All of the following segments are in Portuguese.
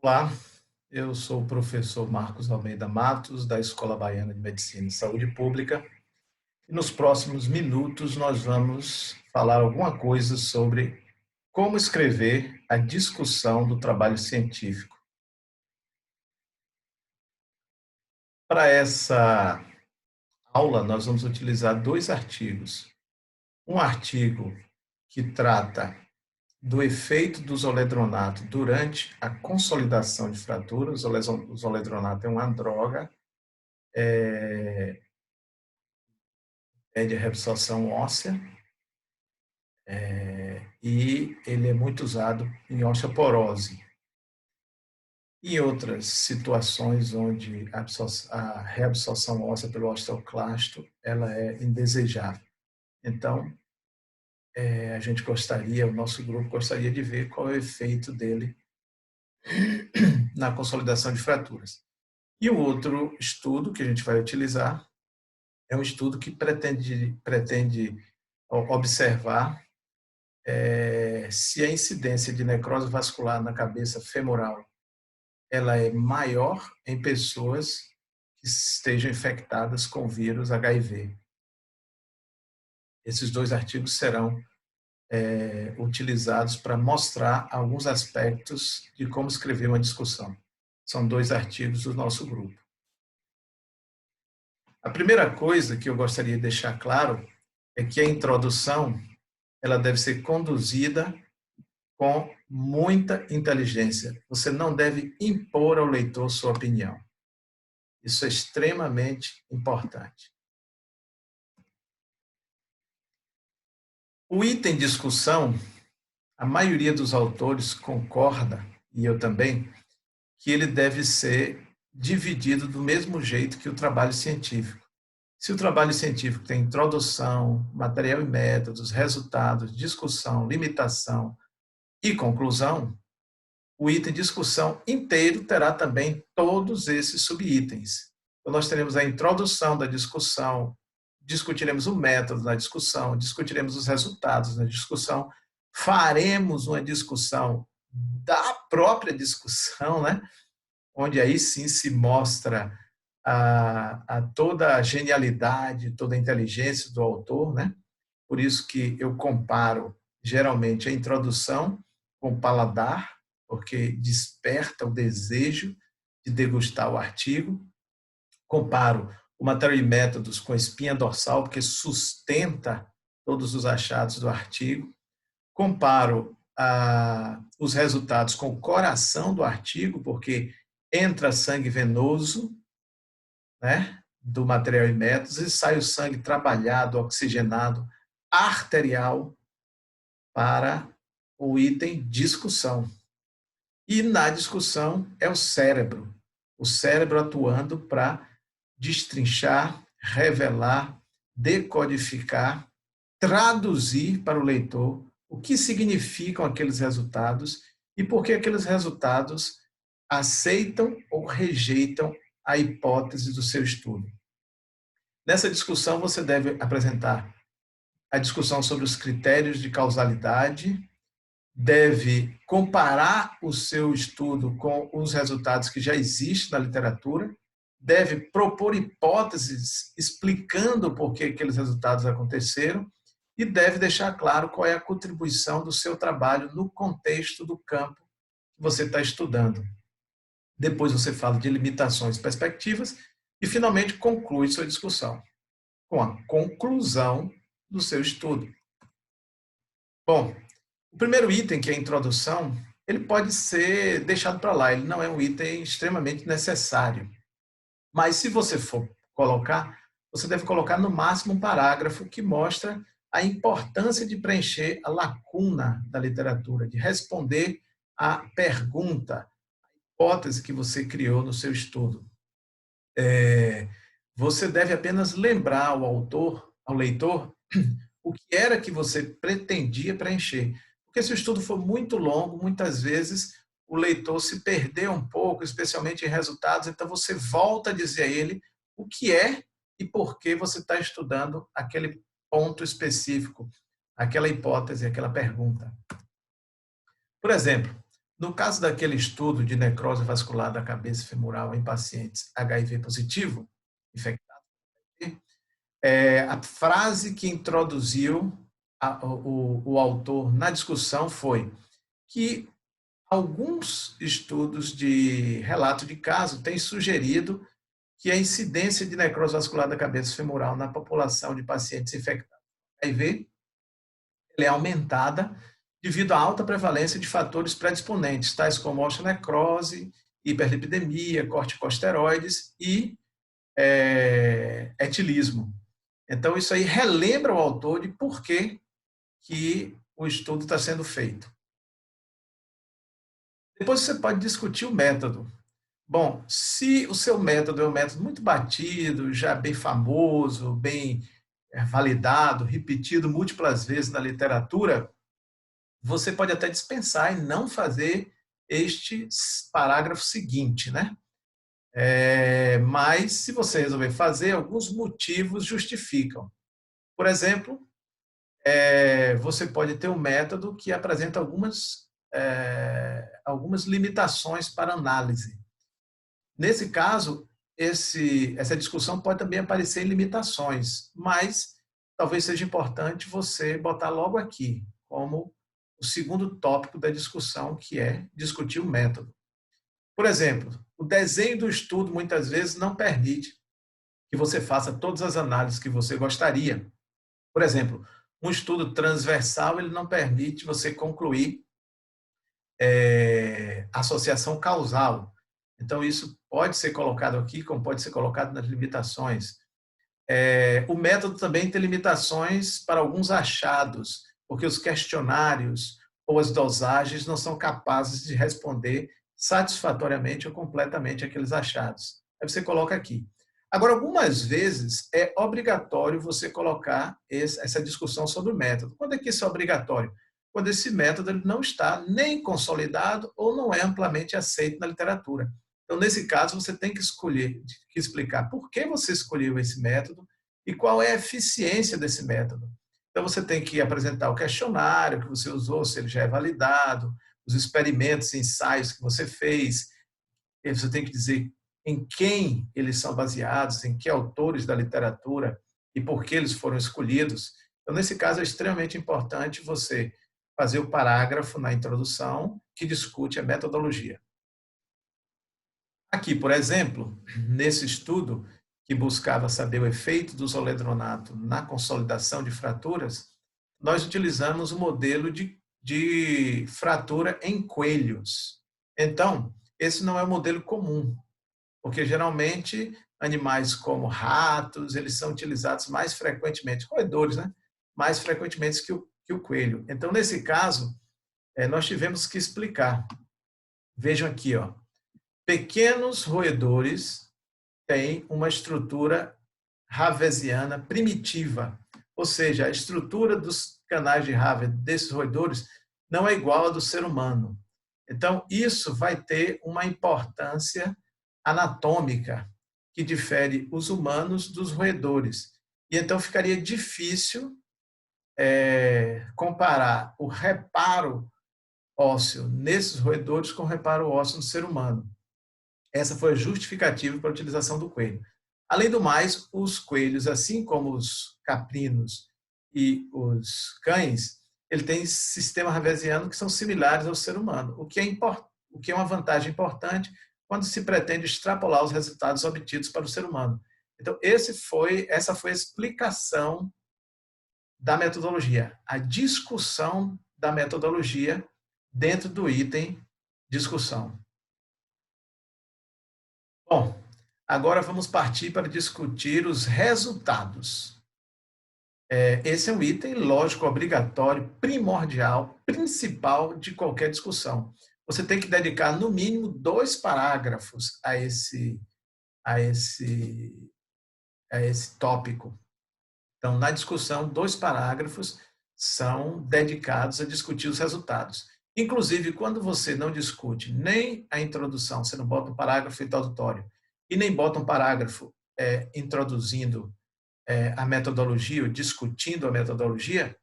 Olá, eu sou o professor Marcos Almeida Matos, da Escola Baiana de Medicina e Saúde Pública, e nos próximos minutos nós vamos falar alguma coisa sobre como escrever a discussão do trabalho científico. Para essa aula, nós vamos utilizar dois artigos. Um artigo que trata do efeito do zoledronato durante a consolidação de fraturas. O zoledronato é uma droga, de reabsorção óssea, e ele é muito usado em osteoporose. Em outras situações onde a reabsorção óssea pelo osteoclasto ela é indesejável. Então, a gente gostaria, o nosso grupo gostaria de ver qual é o efeito dele na consolidação de fraturas. E o outro estudo que a gente vai utilizar é um estudo que pretende observar se a incidência de necrose vascular na cabeça femoral ela é maior em pessoas que estejam infectadas com o vírus HIV. Esses dois artigos serão utilizados para mostrar alguns aspectos de como escrever uma discussão. São dois artigos do nosso grupo. A primeira coisa que eu gostaria de deixar claro é que a introdução ela deve ser conduzida com muita inteligência. Você não deve impor ao leitor sua opinião. Isso é extremamente importante. O item discussão, a maioria dos autores concorda, e eu também, que ele deve ser dividido do mesmo jeito que o trabalho científico. Se o trabalho científico tem introdução, material e métodos, resultados, discussão, limitação e conclusão, o item discussão inteiro terá também todos esses subitens. Então, nós teremos a introdução da discussão, discutiremos o método da discussão, discutiremos os resultados da discussão, faremos uma discussão da própria discussão, né? Onde aí sim se mostra a toda a genialidade, toda a inteligência do autor, né? Por isso que eu comparo geralmente a introdução com o paladar, porque desperta o desejo de degustar o artigo. Comparo o material e métodos com a espinha dorsal, porque sustenta todos os achados do artigo. Comparo os resultados com o coração do artigo, porque entra sangue venoso, né, do material e métodos e sai o sangue trabalhado, oxigenado, arterial para o item discussão. E na discussão é o cérebro atuando para destrinchar, revelar, decodificar, traduzir para o leitor o que significam aqueles resultados e por que aqueles resultados aceitam ou rejeitam a hipótese do seu estudo. Nessa discussão, você deve apresentar a discussão sobre os critérios de causalidade, deve comparar o seu estudo com os resultados que já existem na literatura, deve propor hipóteses explicando por que aqueles resultados aconteceram e deve deixar claro qual é a contribuição do seu trabalho no contexto do campo que você está estudando. Depois você fala de limitações e perspectivas e, finalmente, conclui sua discussão com a conclusão do seu estudo. Bom, o primeiro item, que é a introdução, ele pode ser deixado para lá, ele não é um item extremamente necessário. Mas se você for colocar, você deve colocar no máximo um parágrafo que mostra a importância de preencher a lacuna da literatura, de responder à pergunta, a hipótese que você criou no seu estudo. Você deve apenas lembrar ao leitor, o que era que você pretendia preencher. Porque se o estudo for muito longo, muitas vezes o leitor se perdeu um pouco, especialmente em resultados, então você volta a dizer a ele o que é e por que você está estudando aquele ponto específico, aquela hipótese, aquela pergunta. Por exemplo, No caso daquele estudo de necrose vascular da cabeça femoral em pacientes HIV positivo, infectados, a frase que introduziu o autor na discussão foi que alguns estudos de relato de caso têm sugerido que a incidência de necrose vascular da cabeça femoral na população de pacientes infectados com HIV é aumentada devido à alta prevalência de fatores predisponentes, tais como osteonecrose, hiperlipidemia, corticosteroides e etilismo. Então, isso aí relembra o autor de por que o estudo está sendo feito. Depois você pode discutir o método. Bom, se o seu método é um método muito batido, já bem famoso, bem validado, repetido múltiplas vezes na literatura, você pode até dispensar e não fazer este parágrafo seguinte, né? Mas, se você resolver fazer, alguns motivos justificam. Por exemplo, você pode ter um método que apresenta algumas limitações para análise. Nesse caso, essa discussão pode também aparecer em limitações, mas talvez seja importante você botar logo aqui, como o segundo tópico da discussão, que é discutir o método. Por exemplo, o desenho do estudo muitas vezes não permite que você faça todas as análises que você gostaria. Por exemplo, um estudo transversal ele não permite você concluir associação causal. Então, isso pode ser colocado aqui, como pode ser colocado nas limitações. O método também tem limitações para alguns achados, porque os questionários ou as dosagens não são capazes de responder satisfatoriamente ou completamente aqueles achados. Aí você coloca aqui. Agora, algumas vezes é obrigatório você colocar essa discussão sobre o método. Quando é que isso é obrigatório? Quando esse método ele não está nem consolidado ou não é amplamente aceito na literatura. Então, nesse caso, você tem que explicar por que você escolheu esse método e qual é a eficiência desse método. Então, você tem que apresentar o questionário que você usou, se ele já é validado, os experimentos, ensaios que você fez. E você tem que dizer em quem eles são baseados, em que autores da literatura e por que eles foram escolhidos. Então, nesse caso, é extremamente importante você fazer o parágrafo na introdução que discute a metodologia. Aqui, por exemplo, nesse estudo que buscava saber o efeito do zoledronato na consolidação de fraturas, nós utilizamos o modelo de fratura em coelhos. Então, esse não é um modelo comum, porque geralmente animais como ratos, eles são utilizados mais frequentemente, roedores, né? Mais frequentemente que o coelho. Então, nesse caso, nós tivemos que explicar. Vejam aqui, ó. Pequenos roedores têm uma estrutura ravesiana primitiva, ou seja, a estrutura dos canais de Haver desses roedores não é igual à do ser humano. Então, isso vai ter uma importância anatômica que difere os humanos dos roedores. E então ficaria difícil comparar o reparo ósseo nesses roedores com o reparo ósseo no ser humano. Essa foi a justificativa para a utilização do coelho. Além do mais, os coelhos, assim como os caprinos e os cães, ele tem sistema ravesiano que são similares ao ser humano, o que é uma vantagem importante quando se pretende extrapolar os resultados obtidos para o ser humano. Então, essa foi a explicação da metodologia, a discussão da metodologia dentro do item discussão. Bom, agora vamos partir para discutir os resultados. Esse é um item lógico, obrigatório, primordial, principal de qualquer discussão. Você tem que dedicar, no mínimo, 2 parágrafos a esse tópico. Então, na discussão, 2 parágrafos são dedicados a discutir os resultados. Inclusive, quando você não discute nem a introdução, você não bota um parágrafo introdutório e nem bota um parágrafo introduzindo a metodologia, ou discutindo a metodologia,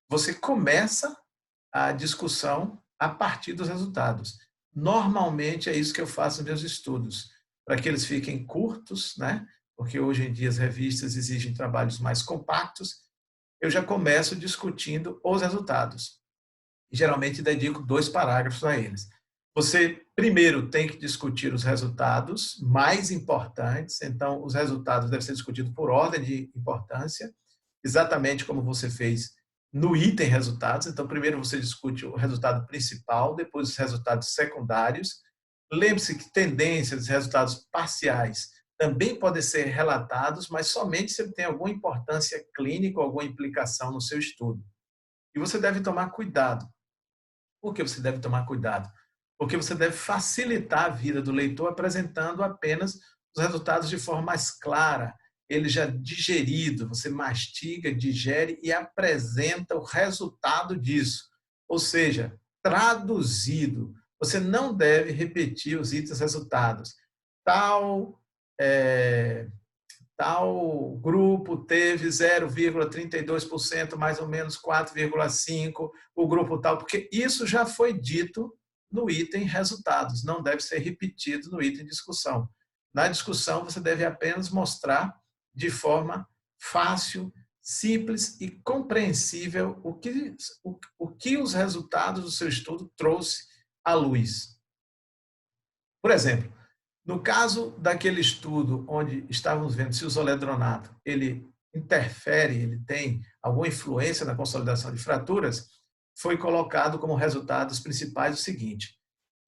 você começa a discussão a partir dos resultados. Normalmente é isso que eu faço nos meus estudos, para que eles fiquem curtos, né? Porque hoje em dia as revistas exigem trabalhos mais compactos. Eu já começo discutindo os resultados. E geralmente dedico 2 parágrafos a eles. Você primeiro tem que discutir os resultados mais importantes, então os resultados devem ser discutidos por ordem de importância, exatamente como você fez no item resultados. Então, primeiro você discute o resultado principal, depois os resultados secundários. Lembre-se que tendências, resultados parciais também podem ser relatados, mas somente se ele tem alguma importância clínica ou alguma implicação no seu estudo. E você deve tomar cuidado. Por que você deve tomar cuidado? Porque você deve facilitar a vida do leitor apresentando apenas os resultados de forma mais clara, ele já digerido, você mastiga, digere e apresenta o resultado disso. Ou seja, traduzido. Você não deve repetir os itens resultados. Tal grupo teve 0,32%, mais ou menos 4,5%, o grupo tal, porque isso já foi dito no item resultados, não deve ser repetido no item discussão. Na discussão, você deve apenas mostrar de forma fácil, simples e compreensível o que os resultados do seu estudo trouxe à luz. Por exemplo, no caso daquele estudo onde estávamos vendo se o zoledronato ele interfere, ele tem alguma influência na consolidação de fraturas, foi colocado como resultados principais o seguinte: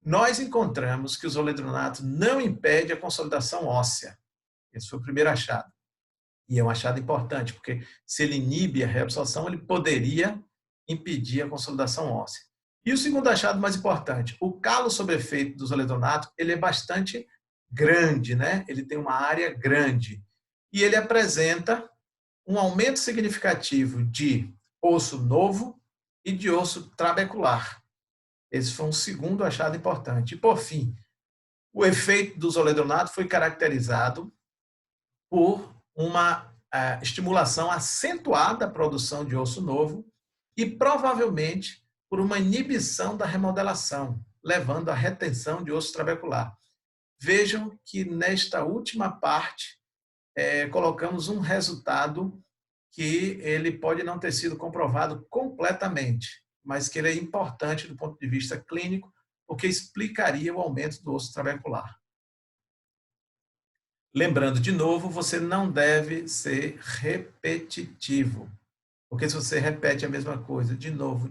nós encontramos que o zoledronato não impede a consolidação óssea. Esse foi o primeiro achado. E é um achado importante, porque se ele inibe a reabsorção, ele poderia impedir a consolidação óssea. E o segundo achado mais importante, o calo sob efeito do zoledronato, ele é bastante grande, né? Ele tem uma área grande. E ele apresenta um aumento significativo de osso novo e de osso trabecular. Esse foi um segundo achado importante. E, por fim, o efeito do zoledronato foi caracterizado por uma estimulação acentuada da produção de osso novo e, provavelmente, por uma inibição da remodelação, levando à retenção de osso trabecular. Vejam que nesta última parte colocamos um resultado que ele pode não ter sido comprovado completamente, mas que ele é importante do ponto de vista clínico, porque explicaria o aumento do osso trabecular. Lembrando de novo, você não deve ser repetitivo, porque se você repete a mesma coisa de novo,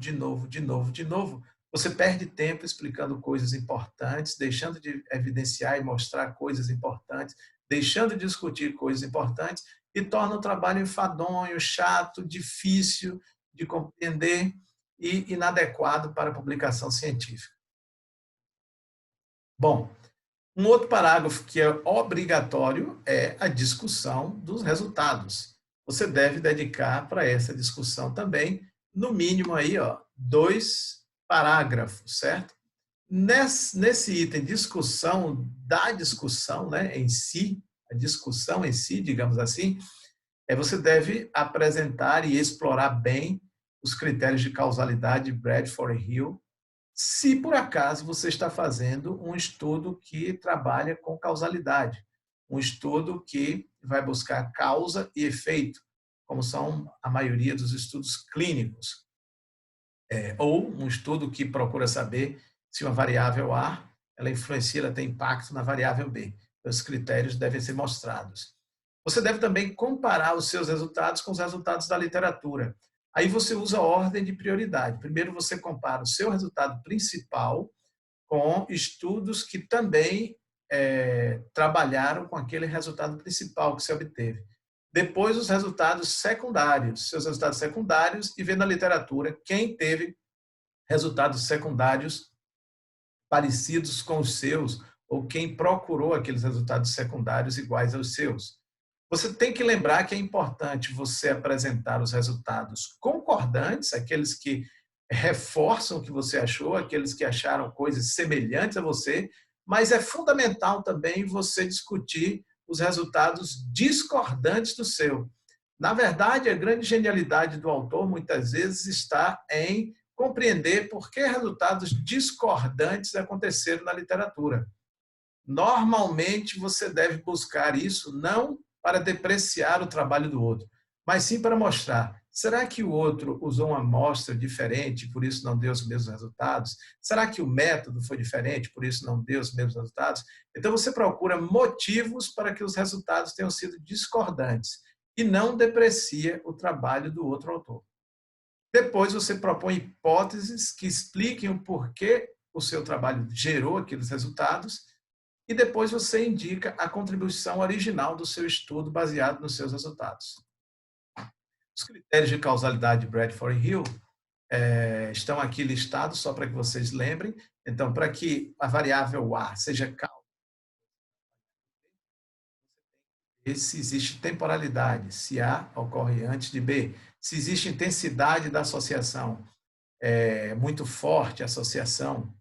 você perde tempo explicando coisas importantes, deixando de evidenciar e mostrar coisas importantes, deixando de discutir coisas importantes e torna o trabalho enfadonho, chato, difícil de compreender e inadequado para a publicação científica. Bom, um outro parágrafo que é obrigatório é a discussão dos resultados. Você deve dedicar para essa discussão também, no mínimo aí, 2 parágrafos, certo? Nesse item discussão da discussão, né, em si, a discussão em si, digamos assim, você deve apresentar e explorar bem os critérios de causalidade de Bradford e Hill, se por acaso você está fazendo um estudo que trabalha com causalidade, um estudo que vai buscar causa e efeito, como são a maioria dos estudos clínicos, ou um estudo que procura saber se uma variável A ela influencia, ela tem impacto na variável B. Os critérios devem ser mostrados. Você deve também comparar os seus resultados com os resultados da literatura. Aí você usa a ordem de prioridade. Primeiro você compara o seu resultado principal com estudos que também trabalharam com aquele resultado principal que você obteve. Depois os resultados secundários, seus resultados secundários, e vê na literatura quem teve resultados secundários parecidos com os seus ou quem procurou aqueles resultados secundários iguais aos seus. Você tem que lembrar que é importante você apresentar os resultados concordantes, aqueles que reforçam o que você achou, aqueles que acharam coisas semelhantes a você, mas é fundamental também você discutir os resultados discordantes do seu. Na verdade, a grande genialidade do autor, muitas vezes, está em compreender por que resultados discordantes aconteceram na literatura. Normalmente, você deve buscar isso não para depreciar o trabalho do outro, mas sim para mostrar, será que o outro usou uma amostra diferente, por isso não deu os mesmos resultados? Será que o método foi diferente, por isso não deu os mesmos resultados? Então, você procura motivos para que os resultados tenham sido discordantes e não deprecia o trabalho do outro autor. Depois, você propõe hipóteses que expliquem o porquê o seu trabalho gerou aqueles resultados e depois você indica a contribuição original do seu estudo baseado nos seus resultados. Os critérios de causalidade de Bradford e Hill estão aqui listados, só para que vocês lembrem. Então, para que a variável A seja causal, se existe temporalidade, se A ocorre antes de B, se existe intensidade da associação, muito forte a associação,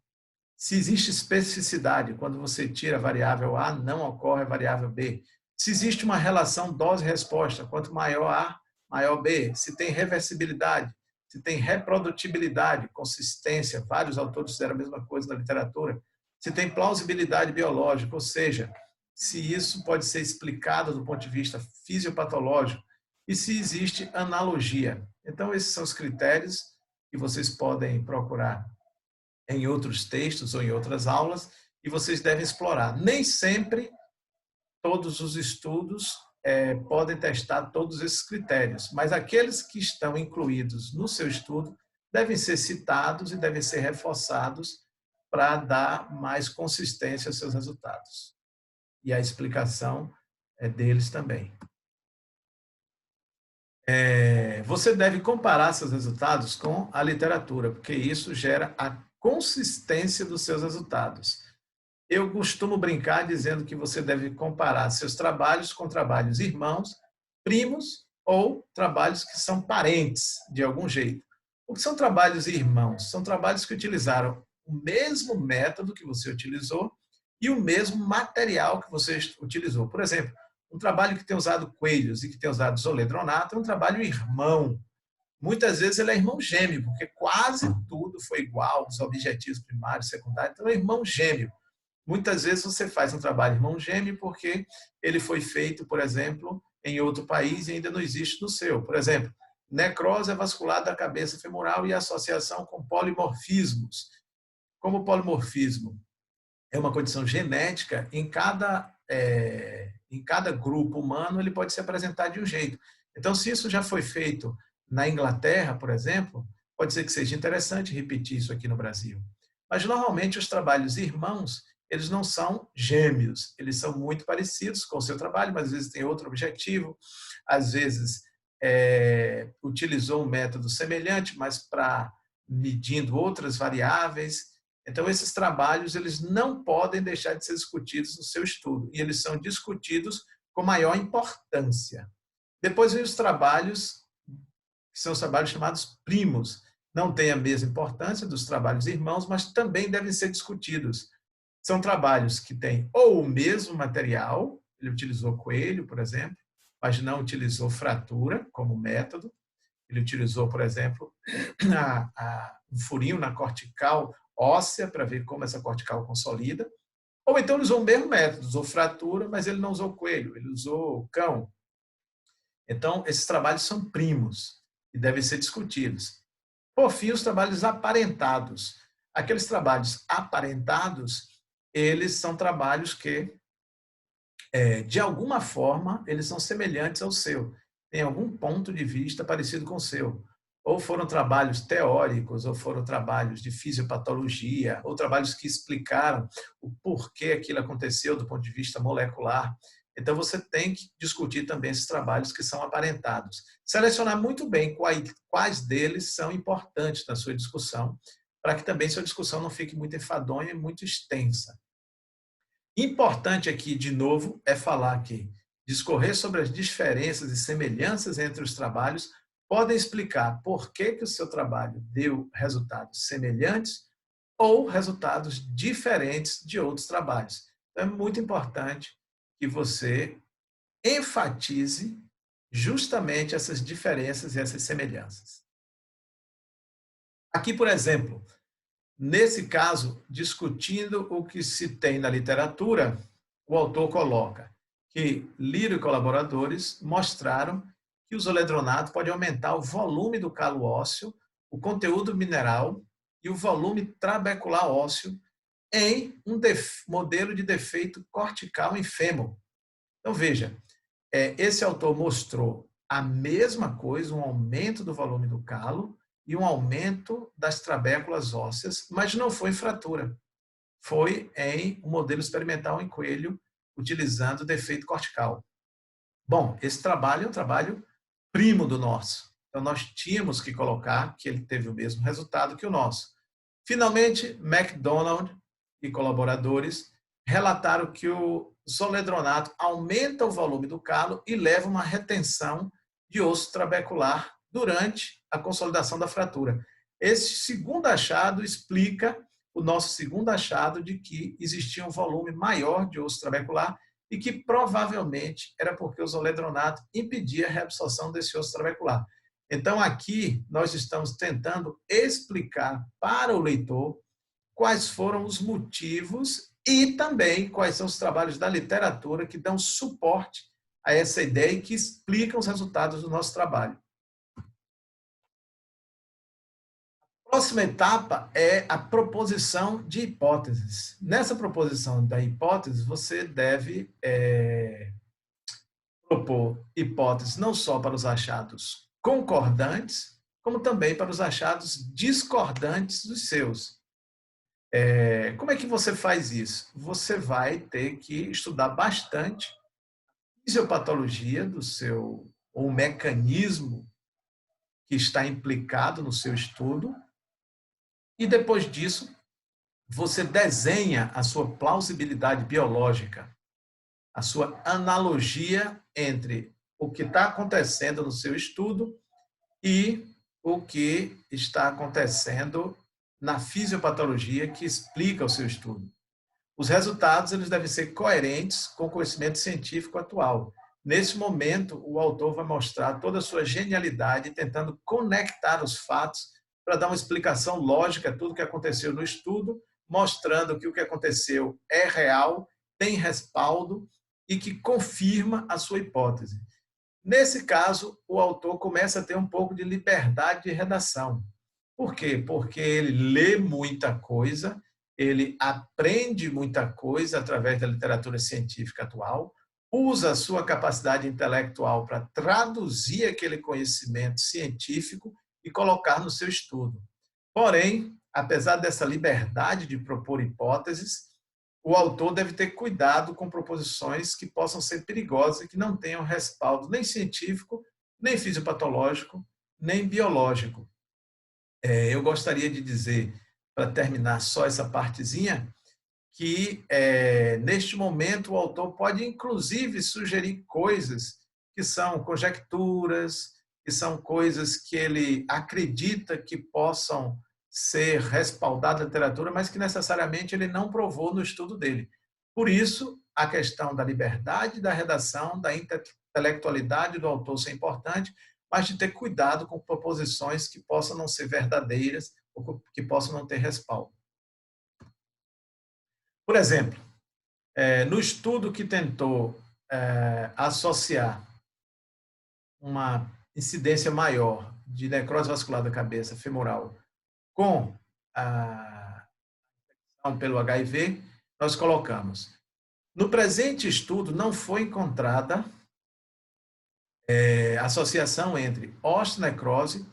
se existe especificidade, quando você tira a variável A, não ocorre a variável B. Se existe uma relação dose-resposta, quanto maior A, maior B. Se tem reversibilidade, se tem reprodutibilidade, consistência, vários autores fizeram a mesma coisa na literatura. Se tem plausibilidade biológica, ou seja, se isso pode ser explicado do ponto de vista fisiopatológico e se existe analogia. Então, esses são os critérios que vocês podem procurar em outros textos ou em outras aulas, e vocês devem explorar. Nem sempre todos os estudos podem testar todos esses critérios, mas aqueles que estão incluídos no seu estudo devem ser citados e devem ser reforçados para dar mais consistência aos seus resultados. E a explicação deles também. Você deve comparar seus resultados com a literatura, porque isso gera a consistência dos seus resultados. Eu costumo brincar dizendo que você deve comparar seus trabalhos com trabalhos irmãos, primos ou trabalhos que são parentes de algum jeito. O que são trabalhos irmãos? São trabalhos que utilizaram o mesmo método que você utilizou e o mesmo material que você utilizou. Por exemplo, um trabalho que tem usado coelhos e que tem usado zoledronato é um trabalho irmão. Muitas vezes ele é irmão gêmeo, porque quase tudo foi igual, os objetivos primários, secundários, então é irmão gêmeo. Muitas vezes você faz um trabalho irmão gêmeo porque ele foi feito, por exemplo, em outro país e ainda não existe no seu. Por exemplo, necrose vascular da cabeça femoral e associação com polimorfismos. Como o polimorfismo é uma condição genética, em cada grupo humano ele pode se apresentar de um jeito. Então, se isso já foi feito na Inglaterra, por exemplo, pode ser que seja interessante repetir isso aqui no Brasil. Mas, normalmente, os trabalhos irmãos, eles não são gêmeos, eles são muito parecidos com o seu trabalho, mas às vezes tem outro objetivo, às vezes utilizou um método semelhante, mas para medindo outras variáveis. Então, esses trabalhos eles não podem deixar de ser discutidos no seu estudo, e eles são discutidos com maior importância. Depois vem os trabalhos, que são os trabalhos chamados primos. Não têm a mesma importância dos trabalhos irmãos, mas também devem ser discutidos. São trabalhos que têm ou o mesmo material, ele utilizou coelho, por exemplo, mas não utilizou fratura como método. Ele utilizou, por exemplo, um furinho na cortical óssea para ver como essa cortical consolida. Ou então ele usou o mesmo método, usou fratura, mas ele não usou coelho, ele usou cão. Então, esses trabalhos são primos e devem ser discutidos. Por fim, os trabalhos aparentados. Aqueles trabalhos aparentados, eles são trabalhos que, de alguma forma, eles são semelhantes ao seu. Tem algum ponto de vista parecido com o seu. Ou foram trabalhos teóricos, ou foram trabalhos de fisiopatologia, ou trabalhos que explicaram o porquê aquilo aconteceu do ponto de vista molecular. Então, você tem que discutir também esses trabalhos que são aparentados. Selecionar muito bem quais deles são importantes na sua discussão, para que também sua discussão não fique muito enfadonha e muito extensa. Importante aqui, de novo, é falar que discorrer sobre as diferenças e semelhanças entre os trabalhos podem explicar por que o seu trabalho deu resultados semelhantes ou resultados diferentes de outros trabalhos. Então, é muito importante que você enfatize justamente essas diferenças e essas semelhanças. Aqui, por exemplo, nesse caso, discutindo o que se tem na literatura, o autor coloca que Lírio e colaboradores mostraram que o zoledronato pode aumentar o volume do calo ósseo, o conteúdo mineral e o volume trabecular ósseo em um modelo de defeito cortical em fêmur. Então, veja, esse autor mostrou a mesma coisa, um aumento do volume do calo e um aumento das trabéculas ósseas, mas não foi em fratura. Foi em um modelo experimental em coelho, utilizando defeito cortical. Bom, esse trabalho é um trabalho primo do nosso. Então, nós tínhamos que colocar que ele teve o mesmo resultado que o nosso. Finalmente, MacDonald e colaboradores relataram que o zoledronato aumenta o volume do calo e leva uma retenção de osso trabecular durante a consolidação da fratura. Esse segundo achado explica o nosso segundo achado de que existia um volume maior de osso trabecular e que provavelmente era porque o zoledronato impedia a reabsorção desse osso trabecular. Então, aqui nós estamos tentando explicar para o leitor quais foram os motivos e também quais são os trabalhos da literatura que dão suporte a essa ideia e que explicam os resultados do nosso trabalho. A próxima etapa é a proposição de hipóteses. Nessa proposição da hipótese, você deve propor hipóteses não só para os achados concordantes, como também para os achados discordantes dos seus. Como é que você faz isso? Você vai ter que estudar bastante a fisiopatologia do seu, ou o mecanismo que está implicado no seu estudo, e depois disso, você desenha a sua plausibilidade biológica, a sua analogia entre o que está acontecendo no seu estudo e o que está acontecendo na fisiopatologia que explica o seu estudo. Os resultados eles devem ser coerentes com o conhecimento científico atual. Nesse momento, o autor vai mostrar toda a sua genialidade, tentando conectar os fatos para dar uma explicação lógica a tudo que aconteceu no estudo, mostrando que o que aconteceu é real, tem respaldo e que confirma a sua hipótese. Nesse caso, o autor começa a ter um pouco de liberdade de redação. Por quê? Porque ele lê muita coisa, ele aprende muita coisa através da literatura científica atual, usa a sua capacidade intelectual para traduzir aquele conhecimento científico e colocar no seu estudo. Porém, apesar dessa liberdade de propor hipóteses, o autor deve ter cuidado com proposições que possam ser perigosas e que não tenham respaldo nem científico, nem fisiopatológico, nem biológico. Eu gostaria de dizer, para terminar só essa partezinha, que neste momento o autor pode inclusive sugerir coisas que são conjecturas, que são coisas que ele acredita que possam ser respaldadas na literatura, mas que necessariamente ele não provou no estudo dele. Por isso, a questão da liberdade da redação, da intelectualidade do autor ser importante, mas de ter cuidado com proposições que possam não ser verdadeiras ou que possam não ter respaldo. Por exemplo, no estudo que tentou associar uma incidência maior de necrose vascular da cabeça femoral com a infecção pelo HIV, nós colocamos. No presente estudo, não foi encontrada associação entre osteonecrose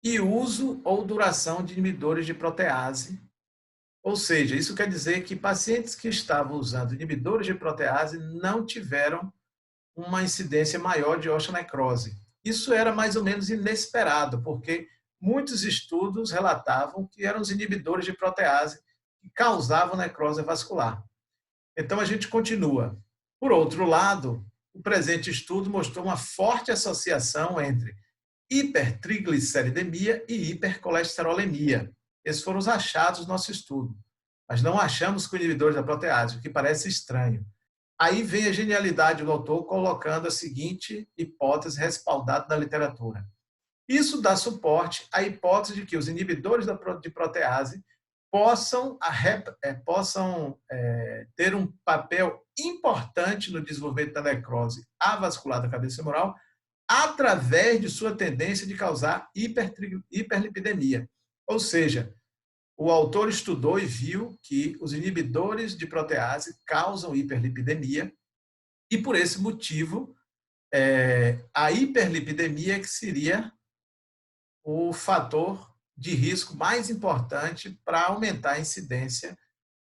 e uso ou duração de inibidores de protease. Ou seja, isso quer dizer que pacientes que estavam usando inibidores de protease não tiveram uma incidência maior de osteonecrose. Isso era mais ou menos inesperado, porque muitos estudos relatavam que eram os inibidores de protease que causavam necrose vascular. Então, a gente continua. Por outro lado, o presente estudo mostrou uma forte associação entre hipertrigliceridemia e hipercolesterolemia. Esses foram os achados do nosso estudo. Mas não achamos com inibidores da protease, o que parece estranho. Aí vem a genialidade do autor colocando a seguinte hipótese respaldada na literatura. Isso dá suporte à hipótese de que os inibidores de protease possam ter um papel importante no desenvolvimento da necrose avascular da cabeça femoral através de sua tendência de causar hiperlipidemia. Ou seja, o autor estudou e viu que os inibidores de protease causam hiperlipidemia e, por esse motivo, a hiperlipidemia que seria o fator de risco mais importante para aumentar a incidência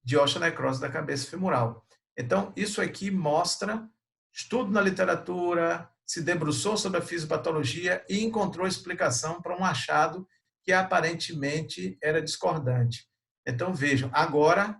de osteonecrose da cabeça femoral. Então, isso aqui mostra estudo na literatura, se debruçou sobre a fisiopatologia e encontrou explicação para um achado que aparentemente era discordante. Então, vejam, agora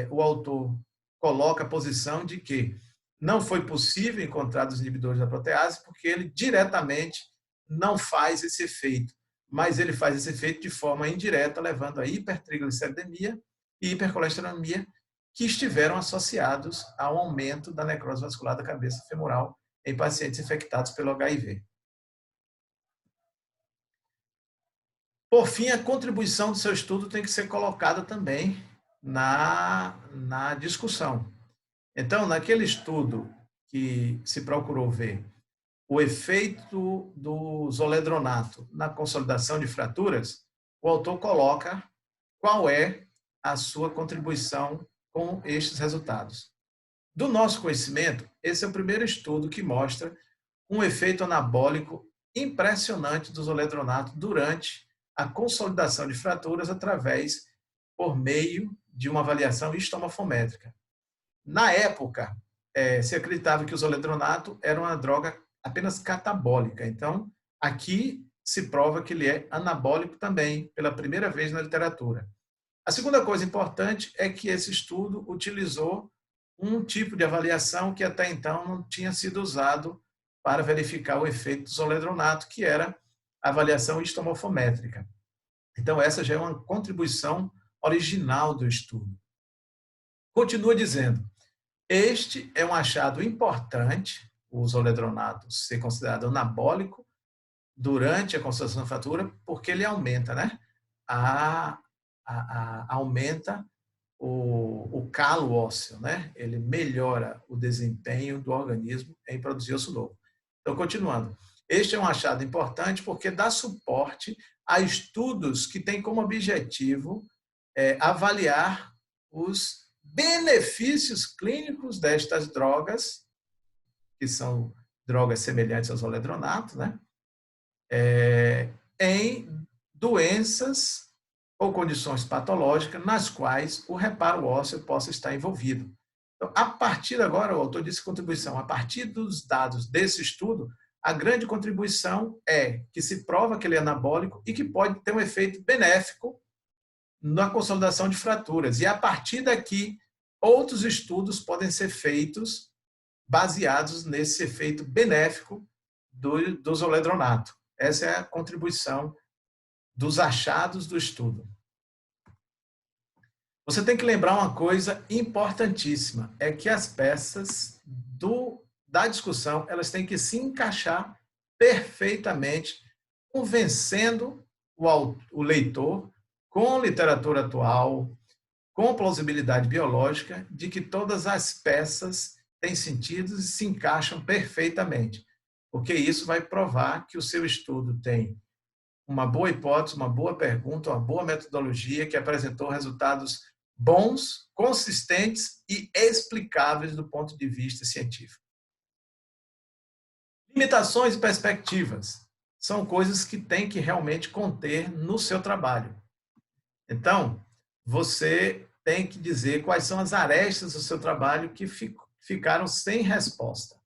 o autor coloca a posição de que não foi possível encontrar os inibidores da protease porque ele diretamente não faz esse efeito, mas ele faz esse efeito de forma indireta, levando a hipertrigliceridemia e hipercolesterolemia, que estiveram associados ao aumento da necrose vascular da cabeça femoral em pacientes infectados pelo HIV. Por fim, a contribuição do seu estudo tem que ser colocada também na discussão. Então, naquele estudo que se procurou ver o efeito do zoledronato na consolidação de fraturas, o autor coloca qual é a sua contribuição com estes resultados. Do nosso conhecimento, esse é o primeiro estudo que mostra um efeito anabólico impressionante do zoledronato durante a consolidação de fraturas por meio de uma avaliação estomofométrica. Na época, se acreditava que o zoledronato era uma droga apenas catabólica. Então, aqui se prova que ele é anabólico também, pela primeira vez na literatura. A segunda coisa importante é que esse estudo utilizou um tipo de avaliação que até então não tinha sido usado para verificar o efeito do zoledronato, que era a avaliação estomofométrica. Então, essa já é uma contribuição original do estudo. Continua dizendo, este é um achado importante, o zoledronato ser considerado anabólico durante a consolidação da fratura, porque ele aumenta, né? Aumenta o calo ósseo, né? Ele melhora o desempenho do organismo em produzir osso novo. Então, continuando. Este é um achado importante porque dá suporte a estudos que têm como objetivo avaliar os benefícios clínicos destas drogas, que são drogas semelhantes ao zoledronato, né? Em doenças ou condições patológicas nas quais o reparo ósseo possa estar envolvido. Então, a partir de agora, o autor disse contribuição, a partir dos dados desse estudo, a grande contribuição é que se prova que ele é anabólico e que pode ter um efeito benéfico na consolidação de fraturas. E a partir daqui, outros estudos podem ser feitos baseados nesse efeito benéfico do zoledronato. Essa é a contribuição dos achados do estudo. Você tem que lembrar uma coisa importantíssima, é que as peças da discussão, elas têm que se encaixar perfeitamente, convencendo o leitor, com literatura atual, com plausibilidade biológica, de que todas as peças têm sentido e se encaixam perfeitamente, porque isso vai provar que o seu estudo tem uma boa hipótese, uma boa pergunta, uma boa metodologia que apresentou resultados bons, consistentes e explicáveis do ponto de vista científico. Limitações e perspectivas são coisas que tem que realmente conter no seu trabalho. Então, você tem que dizer quais são as arestas do seu trabalho que ficaram sem resposta.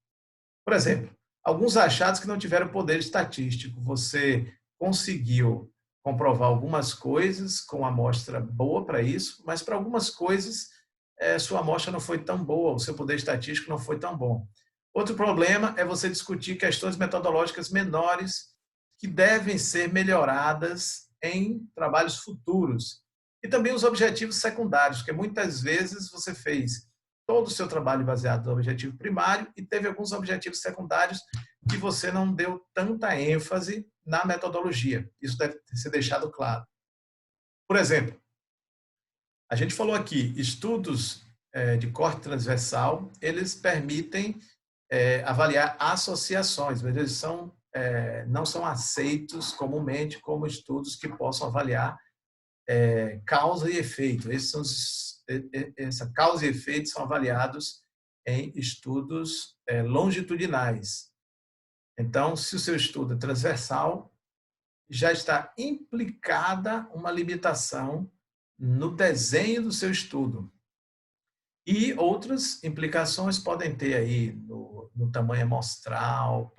Por exemplo, alguns achados que não tiveram poder estatístico. Você conseguiu comprovar algumas coisas com amostra boa para isso, mas para algumas coisas sua amostra não foi tão boa, o seu poder estatístico não foi tão bom. Outro problema é você discutir questões metodológicas menores que devem ser melhoradas em trabalhos futuros. E também os objetivos secundários, porque muitas vezes você fez todo o seu trabalho baseado no objetivo primário e teve alguns objetivos secundários que você não deu tanta ênfase na metodologia. Isso deve ser deixado claro. Por exemplo, a gente falou aqui, estudos de corte transversal, eles permitem avaliar associações, mas eles não são aceitos comumente como estudos que possam avaliar causa e efeito. Essa causa e efeito são avaliados em estudos longitudinais. Então, se o seu estudo é transversal, já está implicada uma limitação no desenho do seu estudo. E outras implicações podem ter aí no tamanho amostral,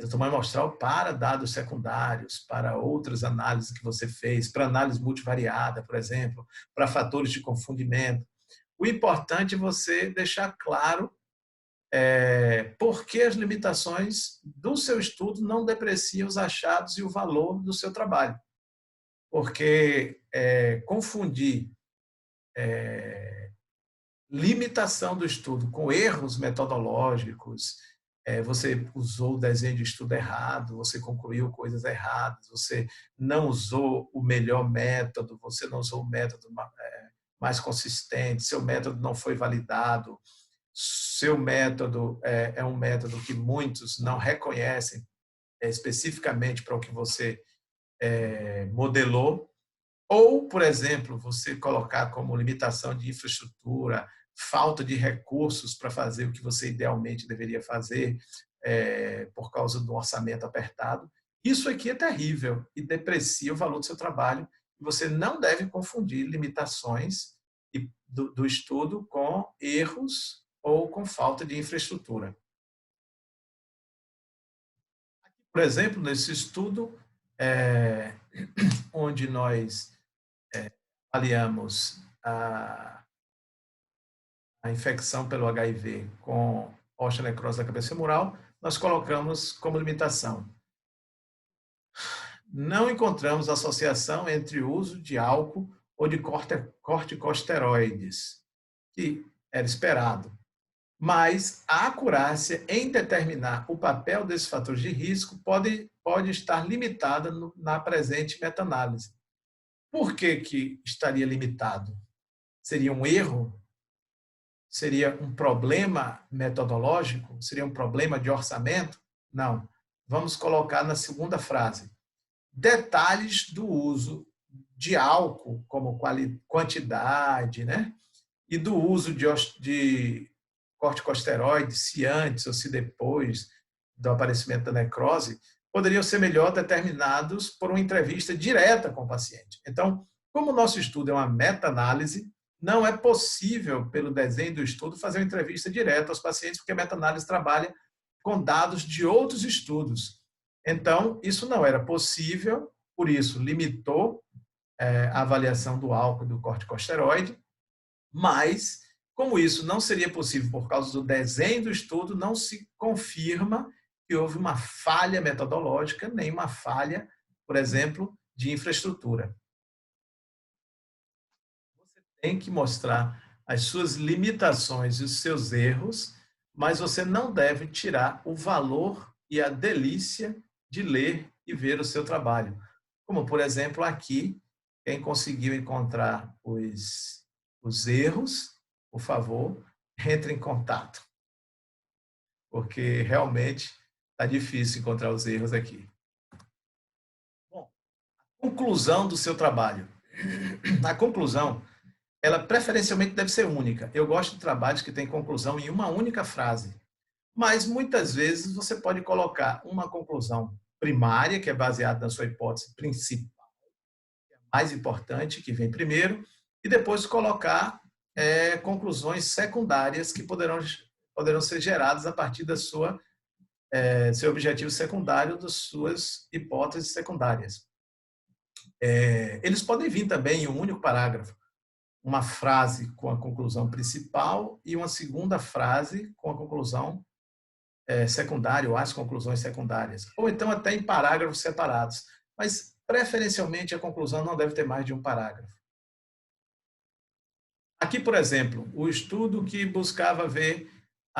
do tamanho amostral para dados secundários, para outras análises que você fez, para análise multivariada, por exemplo, para fatores de confundimento. O importante é você deixar claro por que as limitações do seu estudo não depreciam os achados e o valor do seu trabalho. Porque confundir limitação do estudo com erros metodológicos, você usou o desenho de estudo errado, você concluiu coisas erradas, você não usou o melhor método, você não usou o método mais consistente, seu método não foi validado, seu método é um método que muitos não reconhecem especificamente para o que você modelou, ou, por exemplo, você colocar como limitação de infraestrutura, falta de recursos para fazer o que você idealmente deveria fazer por causa do orçamento apertado. Isso aqui é terrível e deprecia o valor do seu trabalho. Você não deve confundir limitações do estudo com erros ou com falta de infraestrutura. Por exemplo, nesse estudo, onde nós avaliamos a infecção pelo HIV com osteonecrose da cabeça femoral, nós colocamos como limitação: não encontramos associação entre o uso de álcool ou de corticosteroides, que era esperado. Mas a acurácia em determinar o papel desses fatores de risco pode estar limitada na presente meta-análise. Por que estaria limitado? Seria um erro? Seria um problema metodológico? Seria um problema de orçamento? Não. Vamos colocar na segunda frase: detalhes do uso de álcool, como quantidade, né? E do uso de corticosteroides, se antes ou se depois do aparecimento da necrose, poderiam ser melhor determinados por uma entrevista direta com o paciente. Então, como o nosso estudo é uma meta-análise, não é possível, pelo desenho do estudo, fazer uma entrevista direta aos pacientes, porque a meta-análise trabalha com dados de outros estudos. Então, isso não era possível, por isso, limitou a avaliação do álcool e do corticosteroide, mas, como isso não seria possível por causa do desenho do estudo, não se confirma que houve uma falha metodológica, nem uma falha, por exemplo, de infraestrutura. Você tem que mostrar as suas limitações e os seus erros, mas você não deve tirar o valor e a delícia de ler e ver o seu trabalho. Como, por exemplo, aqui, quem conseguiu encontrar os erros, por favor, entre em contato, porque realmente está difícil encontrar os erros aqui. Bom, a conclusão do seu trabalho. A conclusão, ela preferencialmente deve ser única. Eu gosto de trabalhos que têm conclusão em uma única frase, mas muitas vezes você pode colocar uma conclusão primária, que é baseada na sua hipótese principal, que é a mais importante, que vem primeiro, e depois colocar conclusões secundárias que poderão ser geradas a partir da seu objetivo secundário, das suas hipóteses secundárias. Eles podem vir também em um único parágrafo, uma frase com a conclusão principal e uma segunda frase com a conclusão secundária, ou as conclusões secundárias, ou então até em parágrafos separados, mas preferencialmente a conclusão não deve ter mais de um parágrafo. Aqui, por exemplo, o estudo que buscava ver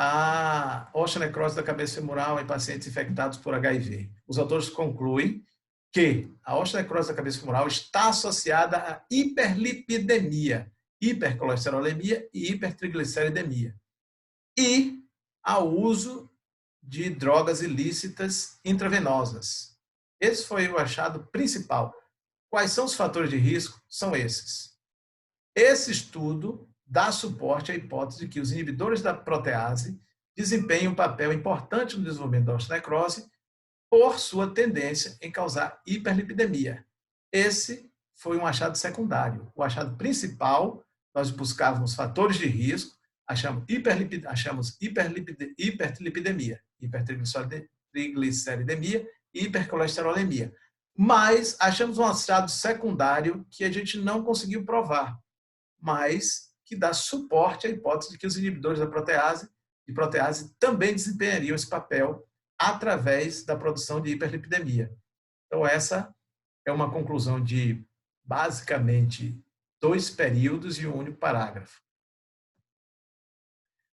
a osteonecrose da cabeça femoral em pacientes infectados por HIV. Os autores concluem que a osteonecrose da cabeça femoral está associada à hiperlipidemia, hipercolesterolemia e hipertrigliceridemia, e ao uso de drogas ilícitas intravenosas. Esse foi o achado principal. Quais são os fatores de risco? São esses. Esse estudo dá suporte à hipótese de que os inibidores da protease desempenham um papel importante no desenvolvimento da osteonecrose por sua tendência em causar hiperlipidemia. Esse foi um achado secundário. O achado principal, nós buscávamos fatores de risco, achamos hiperlipidemia, hipertrigliceridemia e hipercolesterolemia. Mas achamos um achado secundário que a gente não conseguiu provar, mas que dá suporte à hipótese de que os inibidores da protease também desempenhariam esse papel através da produção de hiperlipidemia. Então, essa é uma conclusão de, basicamente, 2 períodos e um único parágrafo.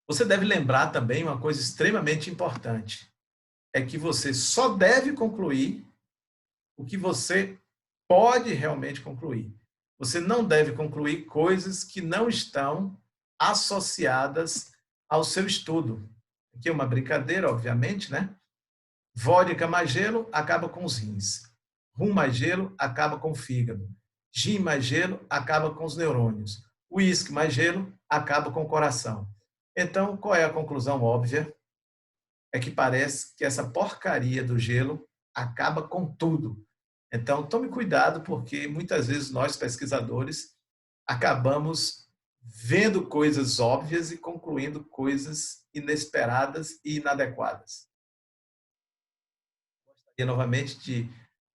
Você deve lembrar também uma coisa extremamente importante, é que você só deve concluir o que você pode realmente concluir. Você não deve concluir coisas que não estão associadas ao seu estudo. Aqui é uma brincadeira, obviamente, né? Vodka mais gelo acaba com os rins. Rum mais gelo acaba com o fígado. Gin mais gelo acaba com os neurônios. Uísque mais gelo acaba com o coração. Então, qual é a conclusão óbvia? É que parece que essa porcaria do gelo acaba com tudo. Então, tome cuidado, porque muitas vezes nós, pesquisadores, acabamos vendo coisas óbvias e concluindo coisas inesperadas e inadequadas. Gostaria novamente de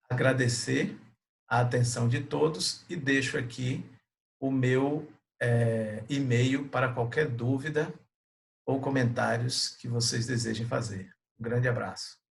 agradecer a atenção de todos e deixo aqui o meu e-mail para qualquer dúvida ou comentários que vocês desejem fazer. Um grande abraço.